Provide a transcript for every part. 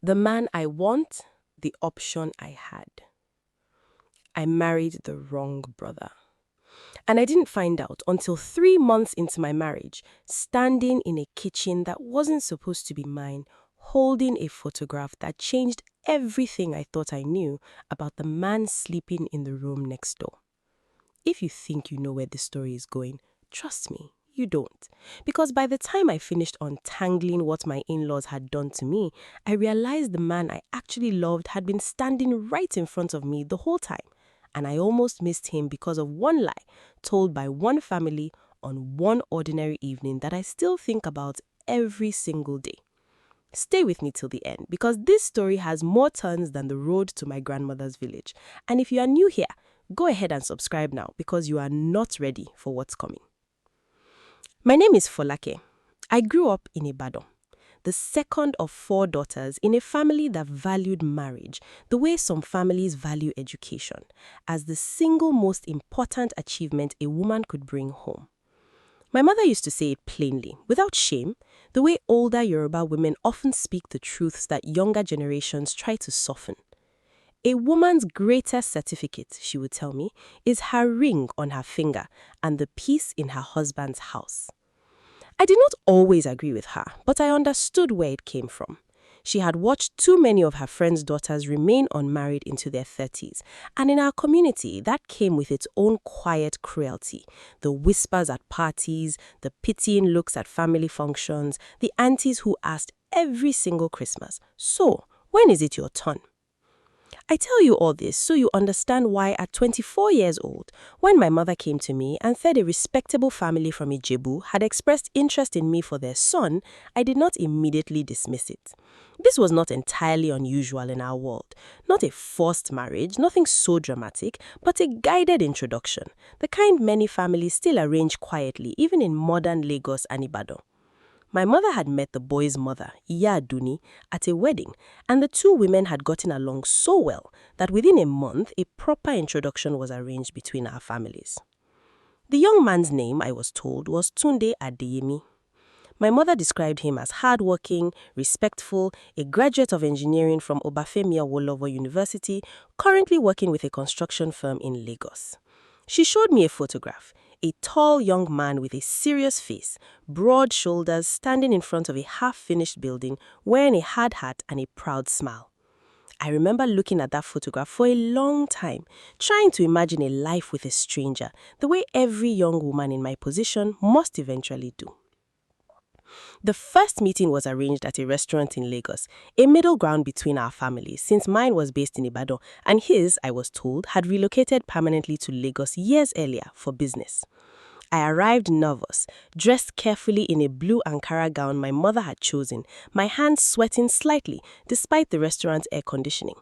The man I want, the option I had. I married the wrong brother. And I didn't find out until 3 months into my marriage, standing in a kitchen that wasn't supposed to be mine, holding a photograph that changed everything I thought I knew about the man sleeping in the room next door. If you think you know where this story is going, trust me, you don't. Because by the time I finished untangling what my in-laws had done to me, I realized the man I actually loved had been standing right in front of me the whole time. And I almost missed him because of one lie told by one family on one ordinary evening that I still think about every single day. Stay with me till the end because this story has more turns than the road to my grandmother's village. And if you are new here, go ahead and subscribe now because you are not ready for what's coming. My name is Folake. I grew up in Ibadan, the second of 4 daughters in a family that valued marriage the way some families value education, as the single most important achievement a woman could bring home. My mother used to say it plainly, without shame, the way older Yoruba women often speak the truths that younger generations try to soften. A woman's greatest certificate, she would tell me, is her ring on her finger and the peace in her husband's house. I did not always agree with her, but I understood where it came from. She had watched too many of her friends' daughters remain unmarried into their 30s, and in our community, that came with its own quiet cruelty. The whispers at parties, the pitying looks at family functions, the aunties who asked every single Christmas, "So, when is it your turn?" I tell you all this so you understand why at 24 years old, when my mother came to me and said a respectable family from Ijebu had expressed interest in me for their son, I did not immediately dismiss it. This was not entirely unusual in our world. Not a forced marriage, nothing so dramatic, but a guided introduction, the kind many families still arrange quietly even in modern Lagos and Ibadan. My mother had met the boy's mother, Iya Aduni, at a wedding, and the two women had gotten along so well that within a month, a proper introduction was arranged between our families. The young man's name, I was told, was Tunde Adeyemi. My mother described him as hardworking, respectful, a graduate of engineering from Obafemi Awolowo University, currently working with a construction firm in Lagos. She showed me a photograph, a tall young man with a serious face, broad shoulders, standing in front of a half-finished building, wearing a hard hat and a proud smile. I remember looking at that photograph for a long time, trying to imagine a life with a stranger, the way every young woman in my position must eventually do. The first meeting was arranged at a restaurant in Lagos, a middle ground between our families, since mine was based in Ibadan and his, I was told, had relocated permanently to Lagos years earlier for business. I arrived nervous, dressed carefully in a blue Ankara gown my mother had chosen, my hands sweating slightly despite the restaurant's air conditioning.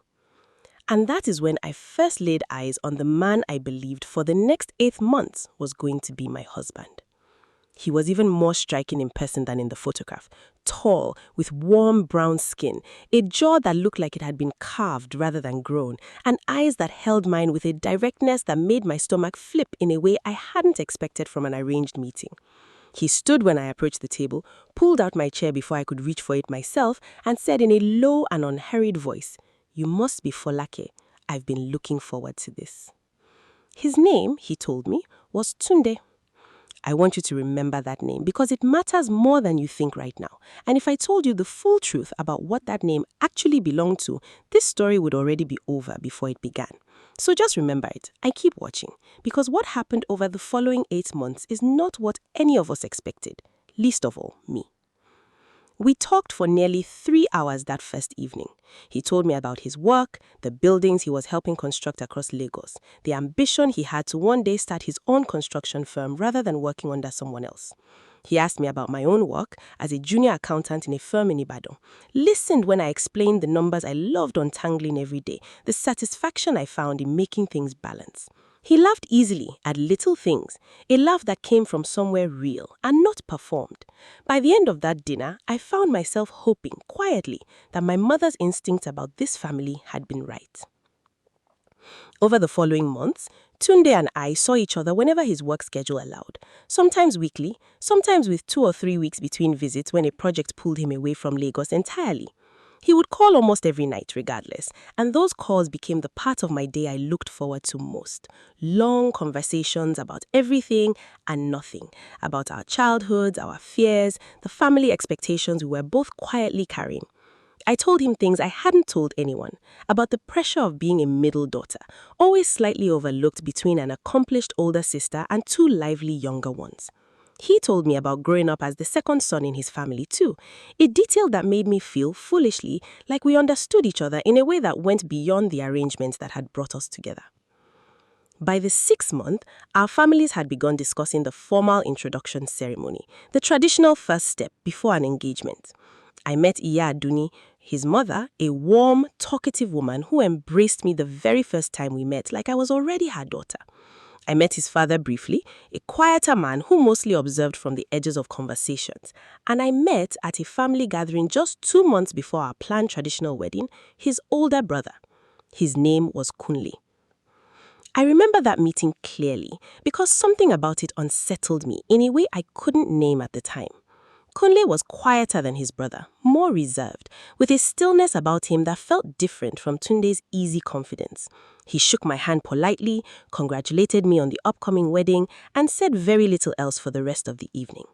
And that is when I first laid eyes on the man I believed for the next 8 months was going to be my husband. He was even more striking in person than in the photograph. Tall, with warm brown skin, a jaw that looked like it had been carved rather than grown, and eyes that held mine with a directness that made my stomach flip in a way I hadn't expected from an arranged meeting. He stood when I approached the table, pulled out my chair before I could reach for it myself, and said in a low and unhurried voice, "You must be Folake. I've been looking forward to this." His name, he told me, was Tunde. I want you to remember that name because it matters more than you think right now. And if I told you the full truth about what that name actually belonged to, this story would already be over before it began. So just remember it and keep watching because what happened over the following 8 months is not what any of us expected, least of all me. We talked for nearly 3 hours that first evening. He told me about his work, the buildings he was helping construct across Lagos, the ambition he had to one day start his own construction firm rather than working under someone else. He asked me about my own work as a junior accountant in a firm in Ibadan, listened when I explained the numbers I loved untangling every day, the satisfaction I found in making things balance. He laughed easily at little things, a laugh that came from somewhere real and not performed. By the end of that dinner, I found myself hoping quietly that my mother's instinct about this family had been right. Over the following months, Tunde and I saw each other whenever his work schedule allowed, sometimes weekly, sometimes with 2 or 3 weeks between visits when a project pulled him away from Lagos entirely. He would call almost every night regardless, and those calls became the part of my day I looked forward to most. Long conversations about everything and nothing, about our childhoods, our fears, the family expectations we were both quietly carrying. I told him things I hadn't told anyone, about the pressure of being a middle daughter, always slightly overlooked between an accomplished older sister and two lively younger ones. He told me about growing up as the second son in his family too, a detail that made me feel, foolishly, like we understood each other in a way that went beyond the arrangements that had brought us together. By the 6th month, our families had begun discussing the formal introduction ceremony, the traditional first step before an engagement. I met Iya Aduni, his mother, a warm, talkative woman who embraced me the very first time we met like I was already her daughter. I met his father briefly, a quieter man who mostly observed from the edges of conversations. And I met at a family gathering just 2 months before our planned traditional wedding, his older brother. His name was Kunle. I remember that meeting clearly because something about it unsettled me in a way I couldn't name at the time. Kunle was quieter than his brother, more reserved, with a stillness about him that felt different from Tunde's easy confidence. He shook my hand politely, congratulated me on the upcoming wedding, and said very little else for the rest of the evening.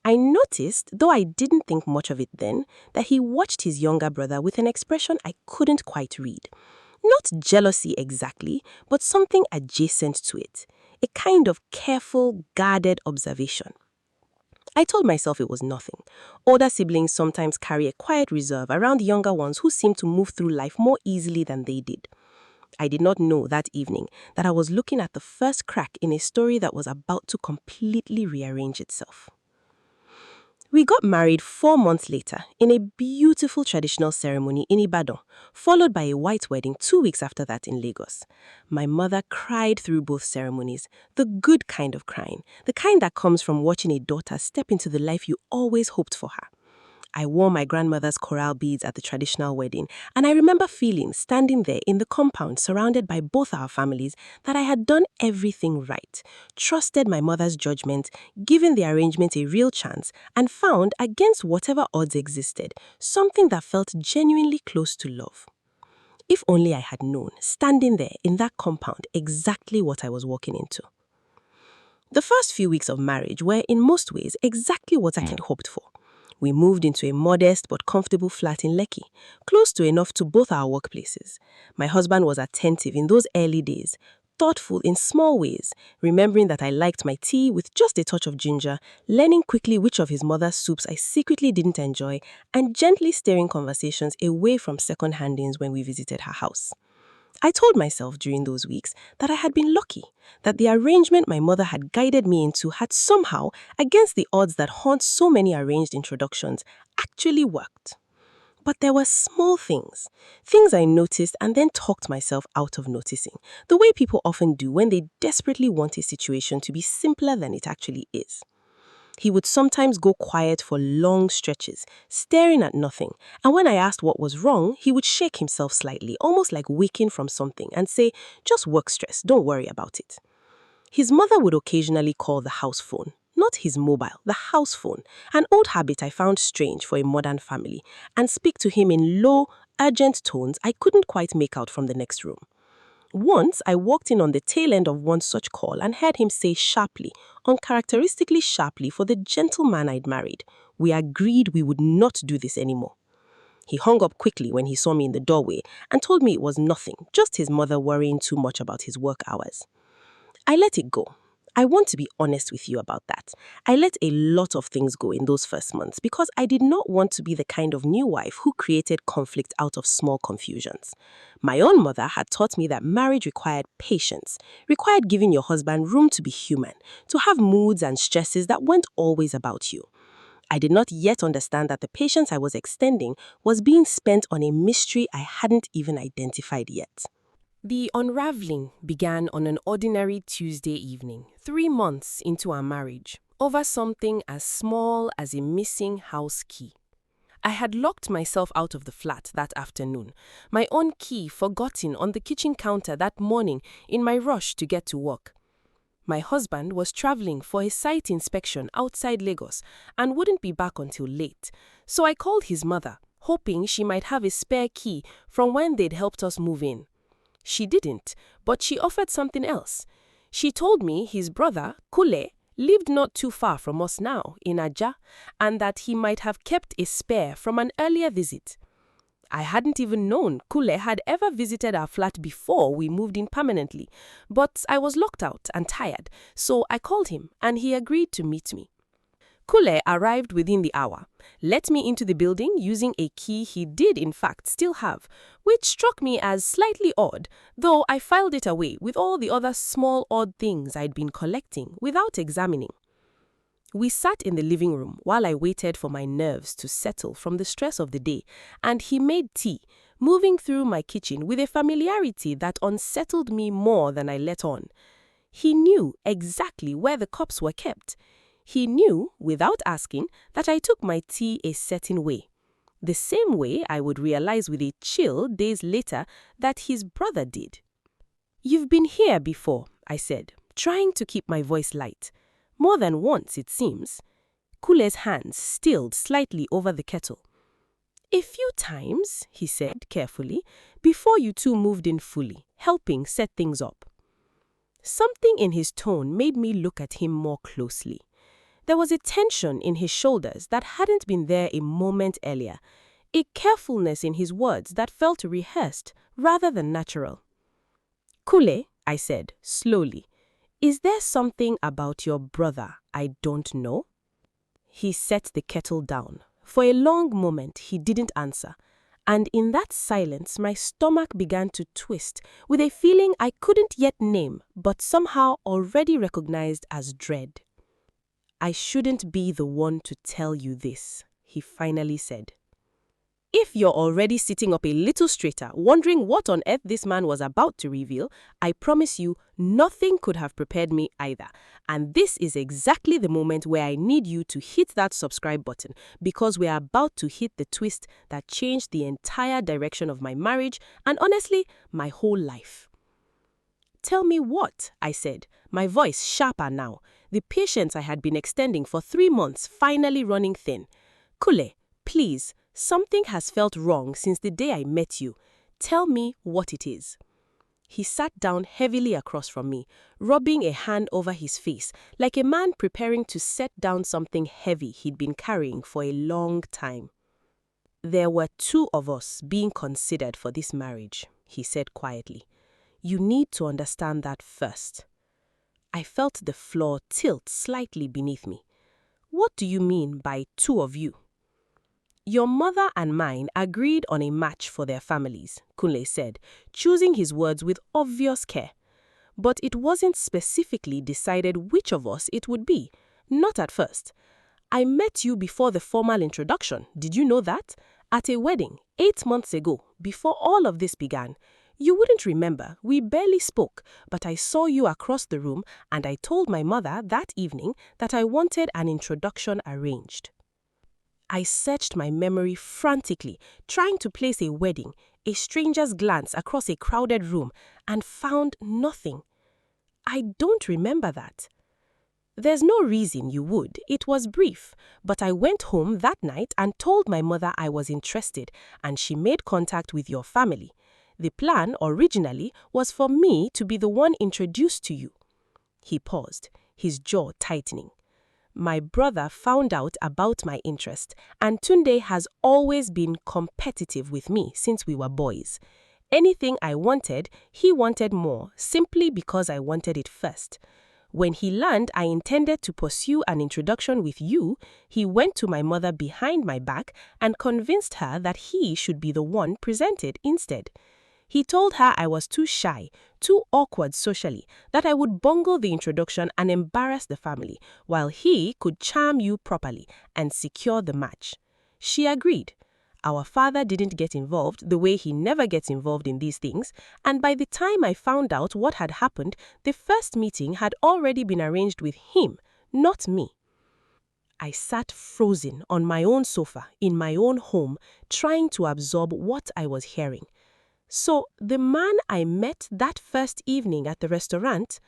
I noticed, though I didn't think much of it then, that he watched his younger brother with an expression I couldn't quite read. Not jealousy exactly, but something adjacent to it. A kind of careful, guarded observation. I told myself it was nothing. Older siblings sometimes carry a quiet reserve around younger ones who seem to move through life more easily than they did. I did not know that evening that I was looking at the first crack in a story that was about to completely rearrange itself. We got married 4 months later in a beautiful traditional ceremony in Ibadan, followed by a white wedding 2 weeks after that in Lagos. My mother cried through both ceremonies, the good kind of crying, the kind that comes from watching a daughter step into the life you always hoped for her. I wore my grandmother's coral beads at the traditional wedding, and I remember feeling, standing there in the compound surrounded by both our families, that I had done everything right, trusted my mother's judgment, given the arrangement a real chance, and found, against whatever odds existed, something that felt genuinely close to love. If only I had known, standing there in that compound, exactly what I was walking into. The first few weeks of marriage were, in most ways, exactly what I had hoped for. We moved into a modest but comfortable flat in Lekki, close to enough to both our workplaces. My husband was attentive in those early days, thoughtful in small ways, remembering that I liked my tea with just a touch of ginger, learning quickly which of his mother's soups I secretly didn't enjoy, and gently steering conversations away from second-handings when we visited her house. I told myself during those weeks that I had been lucky, that the arrangement my mother had guided me into had somehow, against the odds that haunt so many arranged introductions, actually worked. But there were small things I noticed and then talked myself out of noticing, the way people often do when they desperately want a situation to be simpler than it actually is. He would sometimes go quiet for long stretches, staring at nothing, and when I asked what was wrong, he would shake himself slightly, almost like waking from something, and say, "Just work stress, don't worry about it." His mother would occasionally call the house phone, not his mobile, the house phone, an old habit I found strange for a modern family, and speak to him in low, urgent tones I couldn't quite make out from the next room. Once, I walked in on the tail end of one such call and heard him say sharply, uncharacteristically sharply for the gentleman I'd married, "We agreed we would not do this anymore." He hung up quickly when he saw me in the doorway and told me it was nothing, just his mother worrying too much about his work hours. I let it go. I want to be honest with you about that. I let a lot of things go in those first months because I did not want to be the kind of new wife who created conflict out of small confusions. My own mother had taught me that marriage required patience, required giving your husband room to be human, to have moods and stresses that weren't always about you. I did not yet understand that the patience I was extending was being spent on a mystery I hadn't even identified yet. The unraveling began on an ordinary Tuesday evening, 3 months into our marriage, over something as small as a missing house key. I had locked myself out of the flat that afternoon, my own key forgotten on the kitchen counter that morning in my rush to get to work. My husband was traveling for a site inspection outside Lagos and wouldn't be back until late, so I called his mother, hoping she might have a spare key from when they'd helped us move in. She didn't, but she offered something else. She told me his brother, Kunle, lived not too far from us now, in Aja, and that he might have kept a spare from an earlier visit. I hadn't even known Kunle had ever visited our flat before we moved in permanently, but I was locked out and tired, so I called him and he agreed to meet me. Kunle arrived within the hour, let me into the building using a key he did in fact still have, which struck me as slightly odd, though I filed it away with all the other small odd things I'd been collecting without examining. We sat in the living room while I waited for my nerves to settle from the stress of the day, and he made tea, moving through my kitchen with a familiarity that unsettled me more than I let on. He knew exactly where the cups were kept. He knew, without asking, that I took my tea a certain way. The same way I would realize with a chill days later that his brother did. "You've been here before," I said, trying to keep my voice light. "More than once, it seems." Kunle's hands stilled slightly over the kettle. "A few times," he said carefully, "before you two moved in fully, helping set things up." Something in his tone made me look at him more closely. There was a tension in his shoulders that hadn't been there a moment earlier, a carefulness in his words that felt rehearsed rather than natural. "Kunle," I said slowly, "is there something about your brother I don't know?" He set the kettle down. For a long moment he didn't answer, and in that silence my stomach began to twist with a feeling I couldn't yet name but somehow already recognized as dread. "I shouldn't be the one to tell you this," he finally said. "If you're already sitting up a little straighter, wondering what on earth this man was about to reveal, I promise you nothing could have prepared me either. And this is exactly the moment where I need you to hit that subscribe button, because we're about to hit the twist that changed the entire direction of my marriage and honestly, my whole life." "Tell me what?" I said, my voice sharper now, the patience I had been extending for 3 months finally running thin. "Kunle, please. Something has felt wrong since the day I met you. Tell me what it is." He sat down heavily across from me, rubbing a hand over his face, like a man preparing to set down something heavy he'd been carrying for a long time. "There were 2 of us being considered for this marriage," he said quietly. "You need to understand that first." I felt the floor tilt slightly beneath me. "What do you mean by 2 of you?" "Your mother and mine agreed on a match for their families," Kunle said, choosing his words with obvious care. "But it wasn't specifically decided which of us it would be, not at first. I met you before the formal introduction, did you know that? At a wedding, 8 months ago, before all of this began. You wouldn't remember, we barely spoke, but I saw you across the room and I told my mother that evening that I wanted an introduction arranged." I searched my memory frantically, trying to place a wedding, a stranger's glance across a crowded room, and found nothing. "I don't remember that." "There's no reason you would. It was brief, but I went home that night and told my mother I was interested, and she made contact with your family. The plan originally was for me to be the one introduced to you." He paused, his jaw tightening. "My brother found out about my interest, and Tunde has always been competitive with me since we were boys. Anything I wanted, he wanted more, simply because I wanted it first. When he learned I intended to pursue an introduction with you, he went to my mother behind my back and convinced her that he should be the one presented instead. He told her I was too shy, too awkward socially, that I would bungle the introduction and embarrass the family, while he could charm you properly and secure the match. She agreed. Our father didn't get involved the way he never gets involved in these things, and by the time I found out what had happened, the first meeting had already been arranged with him, not me." I sat frozen on my own sofa in my own home, trying to absorb what I was hearing. So the man I met that first evening at the restaurant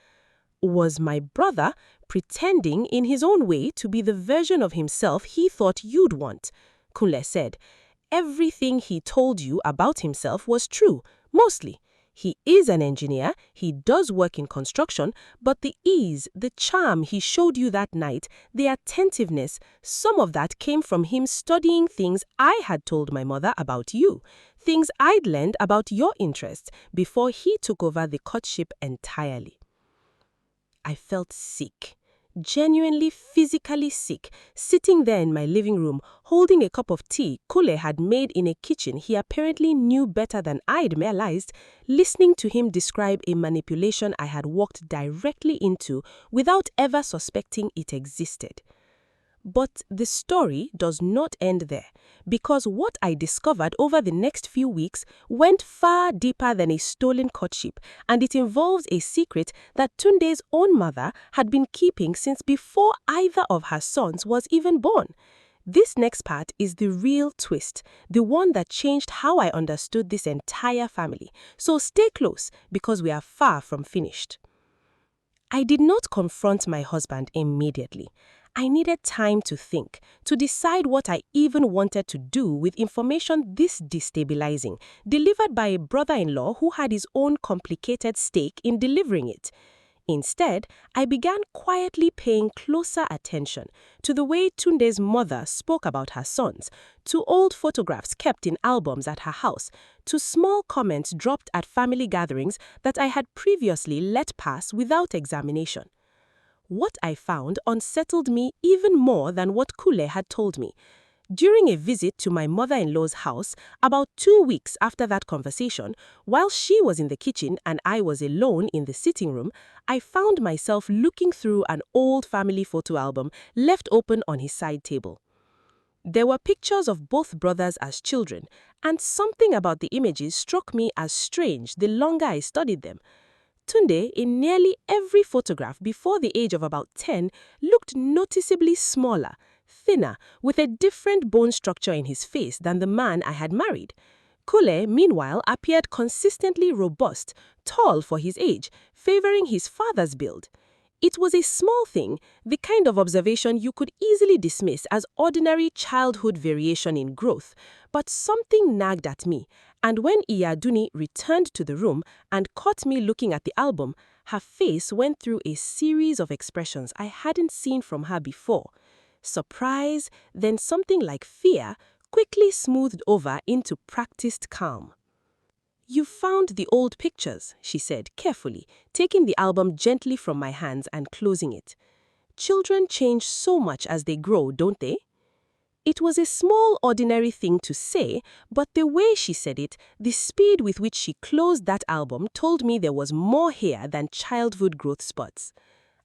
was my brother, pretending in his own way to be the version of himself he thought you'd want, Kunle said. everything he told you about himself was true, mostly. He is an engineer, he does work in construction, but the ease, the charm he showed you that night, the attentiveness, some of that came from him studying things I had told my mother about you, things I'd learned about your interests before he took over the courtship entirely. I felt sick. Genuinely physically sick, sitting there in my living room, holding a cup of tea Kunle had made in a kitchen he apparently knew better than I'd realized, listening to him describe a manipulation I had walked directly into without ever suspecting it existed. But the story does not end there, because what I discovered over the next few weeks went far deeper than a stolen courtship, and it involves a secret that Tunde's own mother had been keeping since before either of her sons was even born. This next part is the real twist, the one that changed how I understood this entire family. So stay close, because we are far from finished. I did not confront my husband immediately. I needed time to think, to decide what I even wanted to do with information this destabilizing, delivered by a brother-in-law who had his own complicated stake in delivering it. Instead, I began quietly paying closer attention to the way Tunde's mother spoke about her sons, to old photographs kept in albums at her house, to small comments dropped at family gatherings that I had previously let pass without examination. What I found unsettled me even more than what Kunle had told me. During a visit to my mother-in-law's house, about 2 weeks after that conversation, while she was in the kitchen and I was alone in the sitting room, I found myself looking through an old family photo album left open on his side table. There were pictures of both brothers as children, and something about the images struck me as strange the longer I studied them. Tunde, in nearly every photograph before the age of about 10, looked noticeably smaller, thinner, with a different bone structure in his face than the man I had married. Kunle, meanwhile, appeared consistently robust, tall for his age, favoring his father's build. It was a small thing, the kind of observation you could easily dismiss as ordinary childhood variation in growth, but something nagged at me, and when Iyaduni returned to the room and caught me looking at the album, her face went through a series of expressions I hadn't seen from her before. Surprise, then something like fear, quickly smoothed over into practiced calm. "You found the old pictures," she said carefully, taking the album gently from my hands and closing it. "Children change so much as they grow, don't they?" It was a small, ordinary thing to say, but the way she said it, the speed with which she closed that album told me there was more here than childhood growth spots.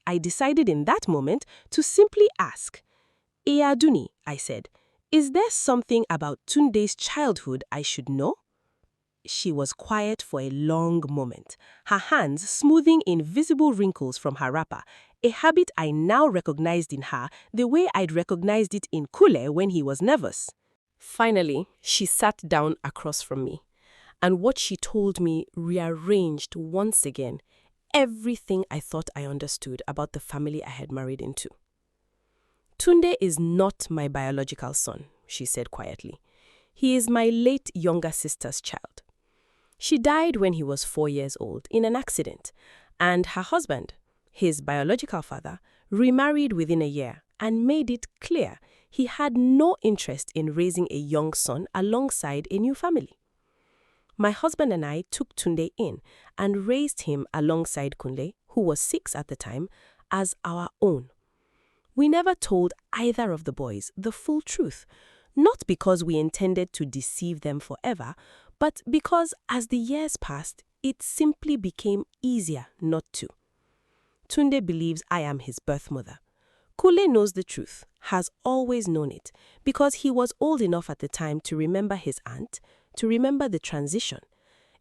I decided in that moment to simply ask. "Iyaduni," I said, "is there something about Tunde's childhood I should know?" She was quiet for a long moment, her hands smoothing invisible wrinkles from her wrapper, a habit I now recognized in her the way I'd recognized it in Kunle when he was nervous. Finally, she sat down across from me, and what she told me rearranged once again everything I thought I understood about the family I had married into. "Tunde is not my biological son," she said quietly. "He is my late younger sister's child. She died when he was 4 years old in an accident, and her husband, his biological father, remarried within a year and made it clear he had no interest in raising a young son alongside a new family. My husband and I took Tunde in and raised him alongside Kunle, who was 6 at the time, as our own. We never told either of the boys the full truth, not because we intended to deceive them forever, but because as the years passed, it simply became easier not to. Tunde believes I am his birth mother. Kunle knows the truth, has always known it, because he was old enough at the time to remember his aunt, to remember the transition.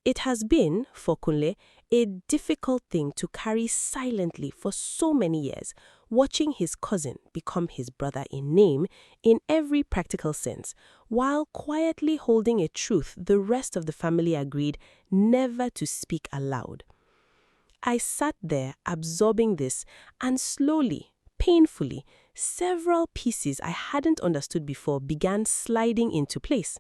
It has been, for Kunle, a difficult thing to carry silently for so many years, watching his cousin become his brother in name, in every practical sense, while quietly holding a truth the rest of the family agreed never to speak aloud. I sat there absorbing this, and slowly, painfully, several pieces I hadn't understood before began sliding into place.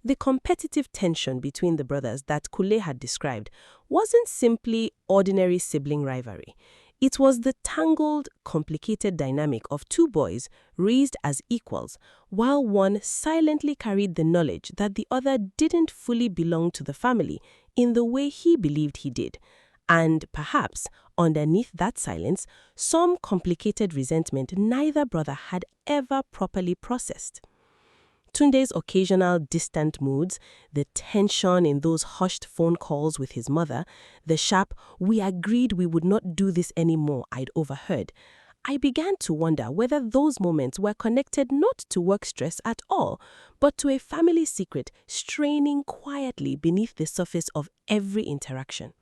The competitive tension between the brothers that Kunle had described wasn't simply ordinary sibling rivalry. It was the tangled, complicated dynamic of two boys raised as equals, while one silently carried the knowledge that the other didn't fully belong to the family in the way he believed he did. And perhaps, underneath that silence, some complicated resentment neither brother had ever properly processed. Tunde's occasional distant moods, the tension in those hushed phone calls with his mother, the sharp, "we agreed we would not do this anymore" I'd overheard. I began to wonder whether those moments were connected not to work stress at all, but to a family secret straining quietly beneath the surface of every interaction.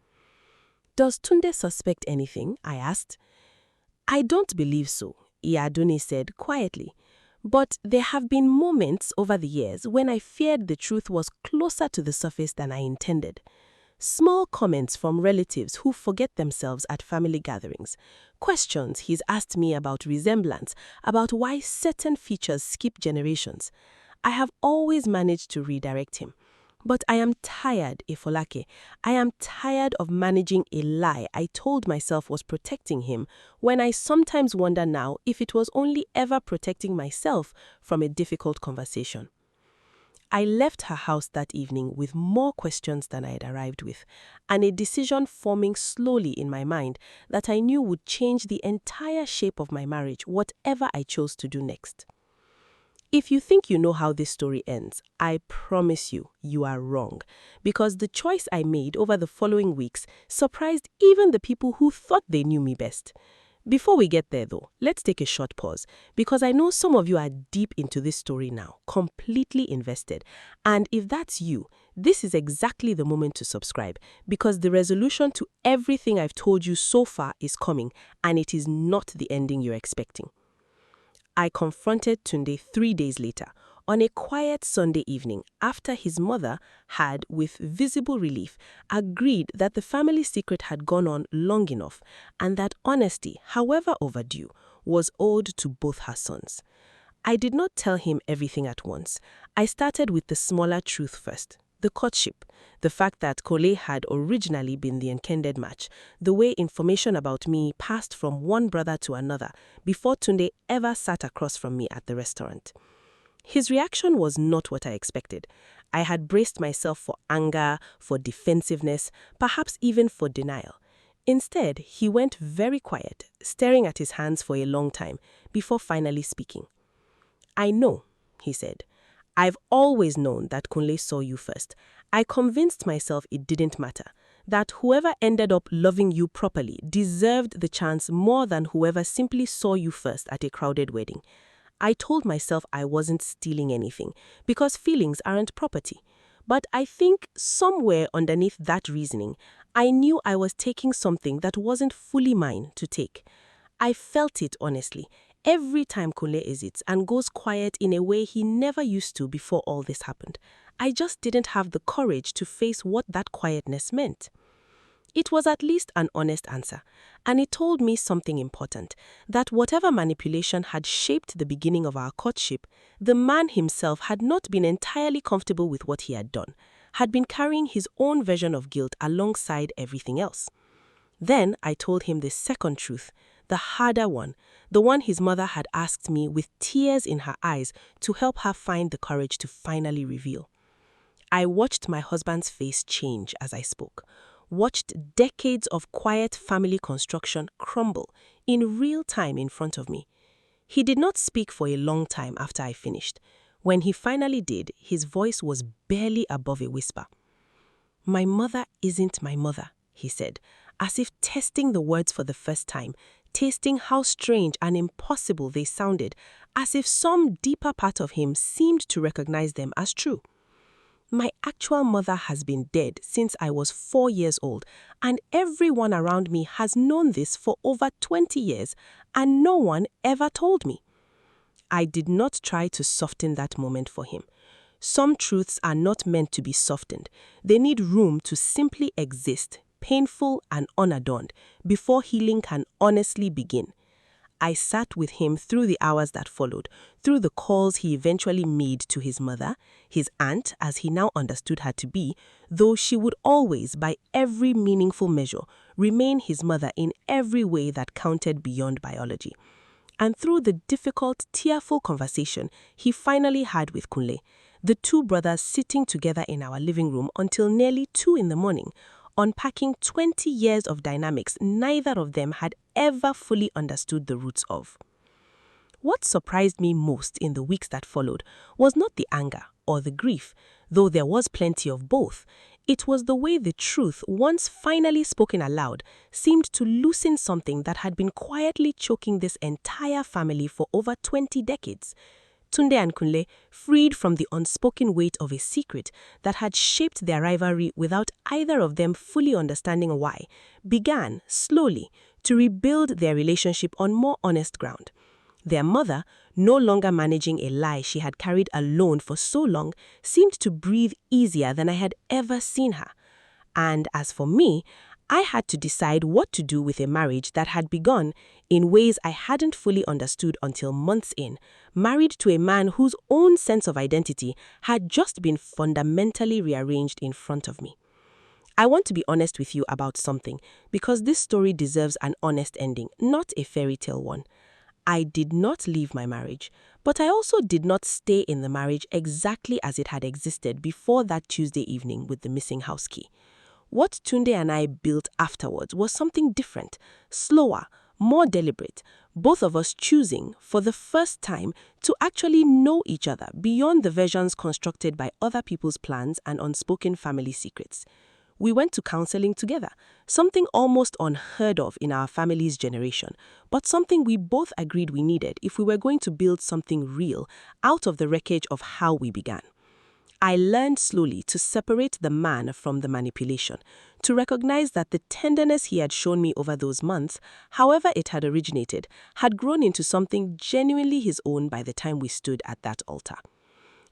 "Does Tunde suspect anything?" I asked. "I don't believe so," Iyaduni said quietly. "But there have been moments over the years when I feared the truth was closer to the surface than I intended. Small comments from relatives who forget themselves at family gatherings. Questions he's asked me about resemblance, about why certain features skip generations. I have always managed to redirect him. But I am tired, Folake. I am tired of managing a lie I told myself was protecting him, when I sometimes wonder now if it was only ever protecting myself from a difficult conversation." I left her house that evening with more questions than I had arrived with, and a decision forming slowly in my mind that I knew would change the entire shape of my marriage, whatever I chose to do next. If you think you know how this story ends, I promise you, you are wrong, because the choice I made over the following weeks surprised even the people who thought they knew me best. Before we get there though, let's take a short pause, because I know some of you are deep into this story now, completely invested. And if that's you, this is exactly the moment to subscribe, because the resolution to everything I've told you so far is coming, and it is not the ending you're expecting. I confronted Tunde 3 days later, on a quiet Sunday evening, after his mother had, with visible relief, agreed that the family secret had gone on long enough, and that honesty, however overdue, was owed to both her sons. I did not tell him everything at once. I started with the smaller truth first. The courtship, the fact that Kunle had originally been the intended match, the way information about me passed from one brother to another before Tunde ever sat across from me at the restaurant. His reaction was not what I expected. I had braced myself for anger, for defensiveness, perhaps even for denial. Instead, he went very quiet, staring at his hands for a long time, before finally speaking. "I know," he said. "I've always known that Kunle saw you first. I convinced myself it didn't matter, that whoever ended up loving you properly deserved the chance more than whoever simply saw you first at a crowded wedding. I told myself I wasn't stealing anything, because feelings aren't property. But I think somewhere underneath that reasoning, I knew I was taking something that wasn't fully mine to take. I felt it honestly, every time Kunle exits and goes quiet in a way he never used to before all this happened. I just didn't have the courage to face what that quietness meant." It was at least an honest answer, and it told me something important, that whatever manipulation had shaped the beginning of our courtship, the man himself had not been entirely comfortable with what he had done, had been carrying his own version of guilt alongside everything else. Then I told him the second truth, the harder one, the one his mother had asked me with tears in her eyes to help her find the courage to finally reveal. I watched my husband's face change as I spoke, watched decades of quiet family construction crumble in real time in front of me. He did not speak for a long time after I finished. When he finally did, his voice was barely above a whisper. "My mother isn't my mother," he said, as if testing the words for the first time, tasting how strange and impossible they sounded, as if some deeper part of him seemed to recognize them as true. "My actual mother has been dead since I was 4 years old, and everyone around me has known this for over 20 years, and no one ever told me." I did not try to soften that moment for him. Some truths are not meant to be softened. They need room to simply exist, painful and unadorned, before healing can honestly begin. I sat with him through the hours that followed, through the calls he eventually made to his mother, his aunt, as he now understood her to be, though she would always, by every meaningful measure, remain his mother in every way that counted beyond biology. And through the difficult, tearful conversation he finally had with Kunle, the two brothers sitting together in our living room until nearly 2 in the morning, unpacking 20 years of dynamics neither of them had ever fully understood the roots of. What surprised me most in the weeks that followed was not the anger or the grief, though there was plenty of both. It was the way the truth, once finally spoken aloud, seemed to loosen something that had been quietly choking this entire family for over 20 decades. Tunde and Kunle, freed from the unspoken weight of a secret that had shaped their rivalry without either of them fully understanding why, began, slowly, to rebuild their relationship on more honest ground. Their mother, no longer managing a lie she had carried alone for so long, seemed to breathe easier than I had ever seen her. And as for me, I had to decide what to do with a marriage that had begun in ways I hadn't fully understood until months in, married to a man whose own sense of identity had just been fundamentally rearranged in front of me. I want to be honest with you about something, because this story deserves an honest ending, not a fairy tale one. I did not leave my marriage, but I also did not stay in the marriage exactly as it had existed before that Tuesday evening with the missing house key. What Tunde and I built afterwards was something different, slower, more deliberate, both of us choosing, for the first time, to actually know each other beyond the versions constructed by other people's plans and unspoken family secrets. We went to counseling together, something almost unheard of in our family's generation, but something we both agreed we needed if we were going to build something real out of the wreckage of how we began. I learned slowly to separate the man from the manipulation, to recognize that the tenderness he had shown me over those months, however it had originated, had grown into something genuinely his own by the time we stood at that altar.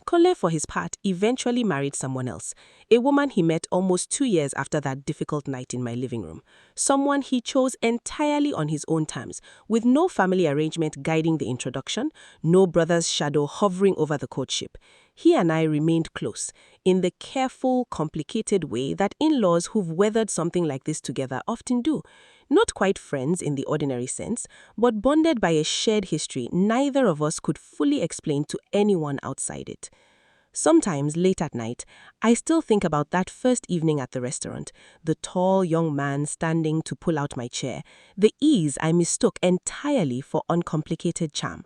Kunle, for his part, eventually married someone else, a woman he met almost 2 years after that difficult night in my living room, someone he chose entirely on his own terms, with no family arrangement guiding the introduction, no brother's shadow hovering over the courtship. He and I remained close, in the careful, complicated way that in-laws who've weathered something like this together often do. Not quite friends in the ordinary sense, but bonded by a shared history neither of us could fully explain to anyone outside it. Sometimes, late at night, I still think about that first evening at the restaurant, the tall young man standing to pull out my chair, the ease I mistook entirely for uncomplicated charm.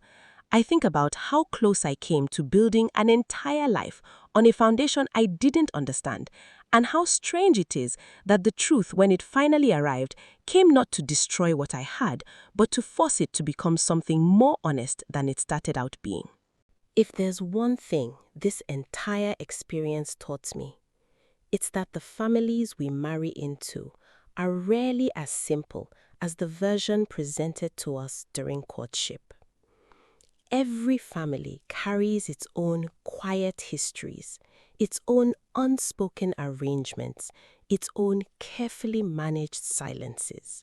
I think about how close I came to building an entire life on a foundation I didn't understand, and how strange it is that the truth, when it finally arrived, came not to destroy what I had, but to force it to become something more honest than it started out being. If there's one thing this entire experience taught me, it's that the families we marry into are rarely as simple as the version presented to us during courtship. Every family carries its own quiet histories, its own unspoken arrangements, its own carefully managed silences.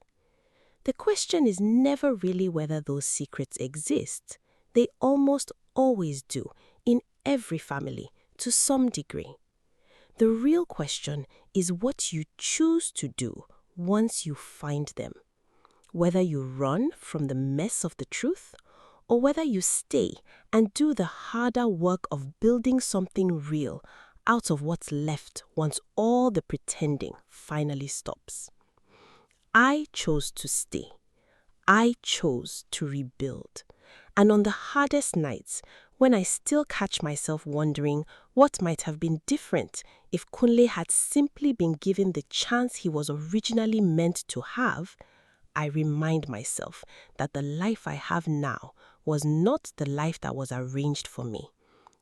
The question is never really whether those secrets exist. They almost always do, in every family, to some degree. The real question is what you choose to do once you find them. Whether you run from the mess of the truth, or whether you stay and do the harder work of building something real out of what's left once all the pretending finally stops. I chose to stay. I chose to rebuild. And on the hardest nights, when I still catch myself wondering what might have been different if Kunle had simply been given the chance he was originally meant to have, I remind myself that the life I have now was not the life that was arranged for me.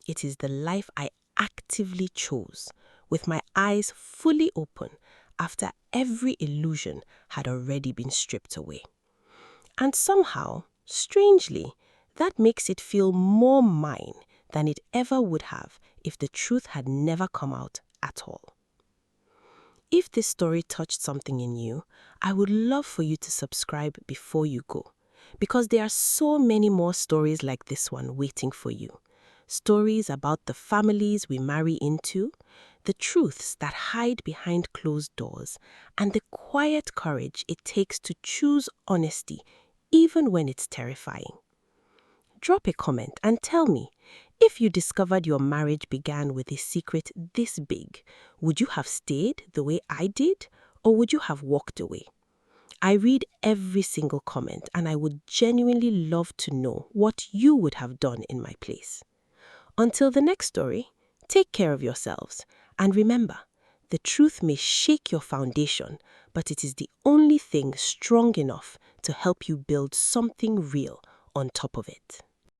It is the life I actively chose, with my eyes fully open after every illusion had already been stripped away. And somehow, strangely, that makes it feel more mine than it ever would have if the truth had never come out at all. If this story touched something in you, I would love for you to subscribe before you go. because there are so many more stories like this one waiting for you. Stories about the families we marry into, the truths that hide behind closed doors, and the quiet courage it takes to choose honesty, even when it's terrifying. Drop a comment and tell me, if you discovered your marriage began with a secret this big, would you have stayed the way I did, or would you have walked away? I read every single comment, and I would genuinely love to know what you would have done in my place. Until the next story, take care of yourselves, and remember, the truth may shake your foundation, but it is the only thing strong enough to help you build something real on top of it.